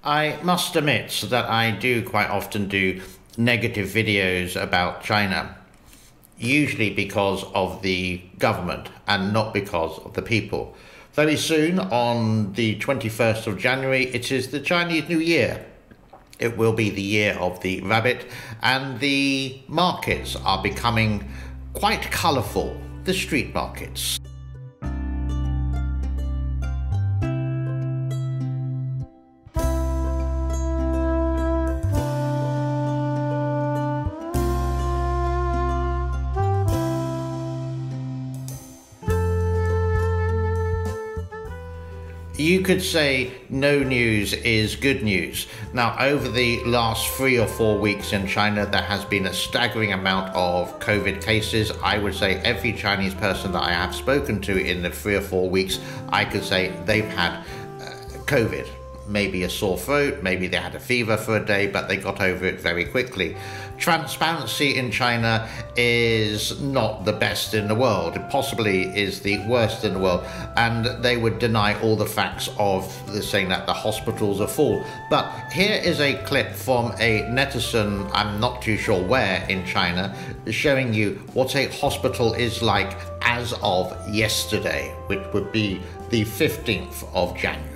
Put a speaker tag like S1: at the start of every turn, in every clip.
S1: I must admit that I do quite often do negative videos about China, usually because of the government and not because of the people. Very soon, on the 21st of January, it is the Chinese New Year. It will be the year of the rabbit, and the markets are becoming quite colourful, the street markets. You could say no news is good news. Now, over the last 3 or 4 weeks in China, there has been a staggering amount of COVID cases. I would say every Chinese person that I have spoken to in the 3 or 4 weeks, I could say they've had COVID. Maybe a sore throat, maybe they had a fever for a day, but they got over it very quickly. Transparency in China is not the best in the world. It possibly is the worst in the world, and they would deny all the facts of saying that the hospitals are full. But here is a clip from a netizen, I'm not too sure where in China, showing you what a hospital is like as of yesterday, which would be the 15th of January.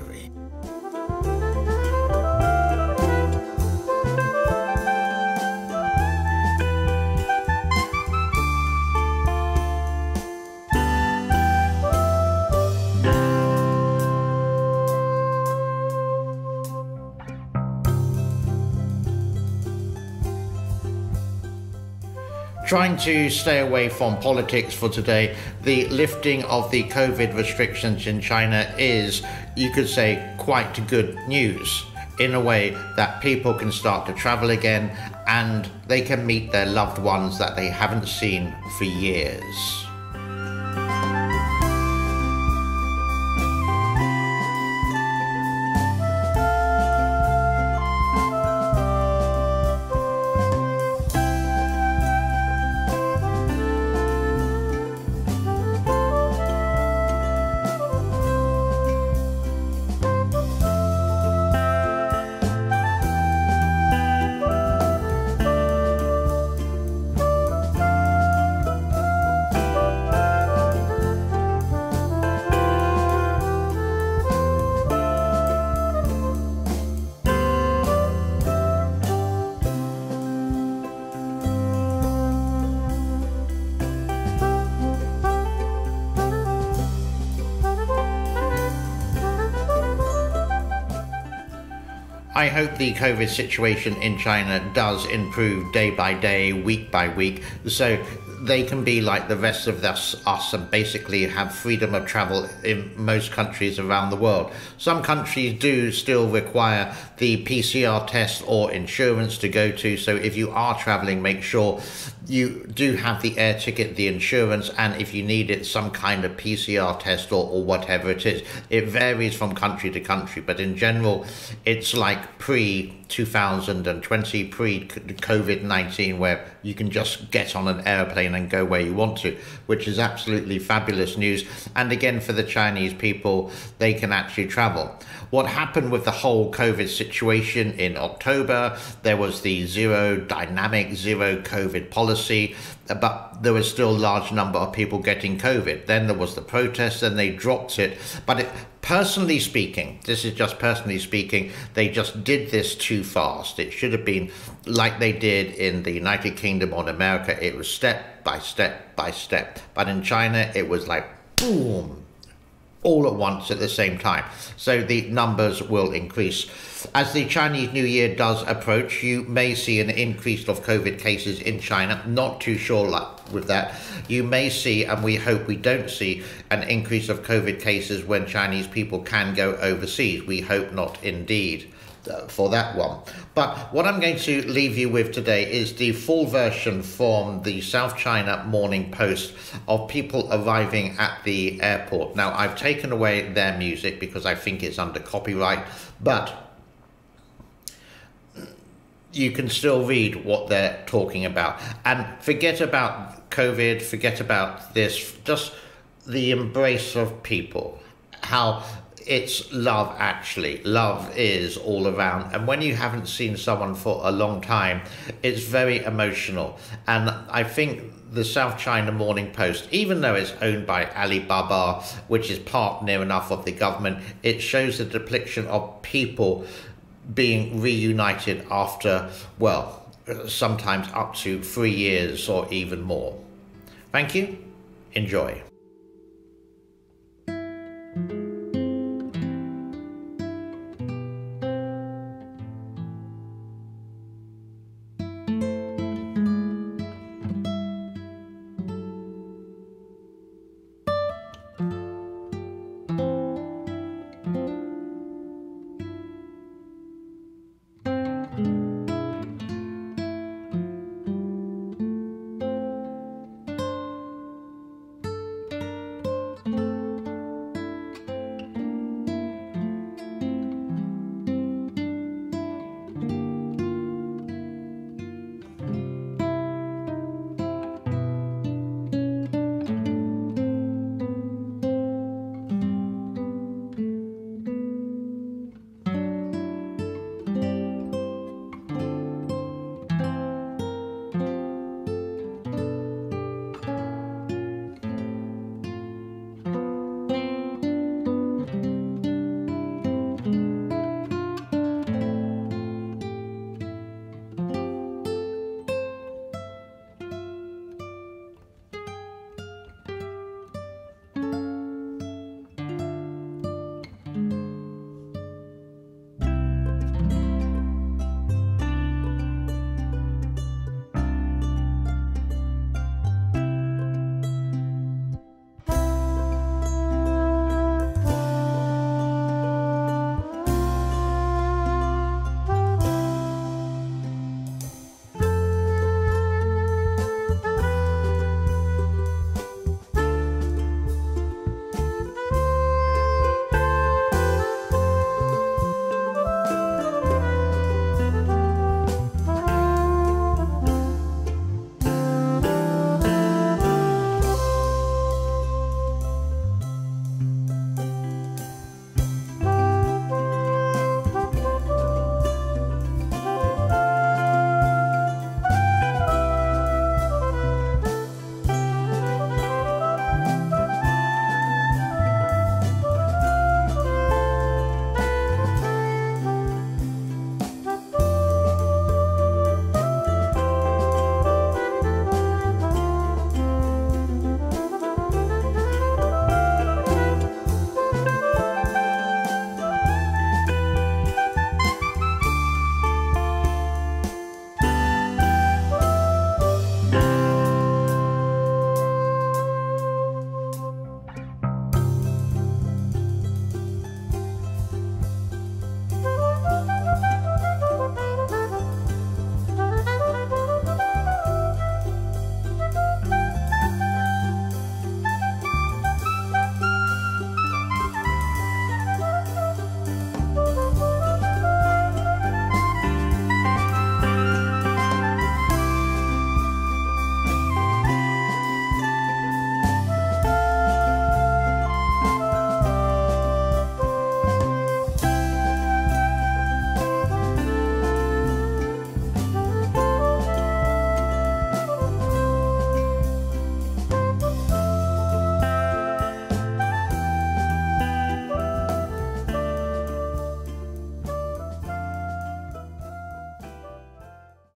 S1: Trying to stay away from politics for today, the lifting of the COVID restrictions in China is, you could say, quite good news in a way that people can start to travel again and they can meet their loved ones that they haven't seen for years. I hope the COVID situation in China does improve day by day, week by week, so they can be like the rest of us and basically have freedom of travel in most countries around the world. Some countries do still require the PCR test or insurance to go to, so if you are traveling, make sure you do have the air ticket, the insurance, and if you need it, some kind of PCR test or whatever it is. It varies from country to country, but in general, it's like pre-2020, pre-COVID-19, where you can just get on an airplane and go where you want to, which is absolutely fabulous news. And again, for the Chinese people, they can actually travel. What happened with the whole COVID situation in October, there was the dynamic zero COVID policy, but there was still a large number of people getting COVID. Then there was the protest, and they dropped it. But personally speaking, this is just personally speaking, they just did this too fast. It should have been like they did in the United Kingdom or in America. It was step by step by step. But in China, it was like boom, all at once at the same time. So the numbers will increase. As the Chinese New Year does approach, you may see an increase of COVID cases in China. Not too sure with that. You may see, and we hope we don't see, an increase of COVID cases when Chinese people can go overseas. We hope not indeed for that one. But what I'm going to leave you with today is the full version from the South China Morning Post of people arriving at the airport. Now, I've taken away their music because I think it's under copyright, but you can still read what they're talking about. And forget about COVID, forget about this, just the embrace of people. How it's love, actually. Love is all around. And when you haven't seen someone for a long time, it's very emotional. And I think the South China Morning Post, even though it's owned by Alibaba, which is part near enough of the government, it shows the depiction of people being reunited after, well, sometimes up to 3 years or even more. Thank you. Enjoy.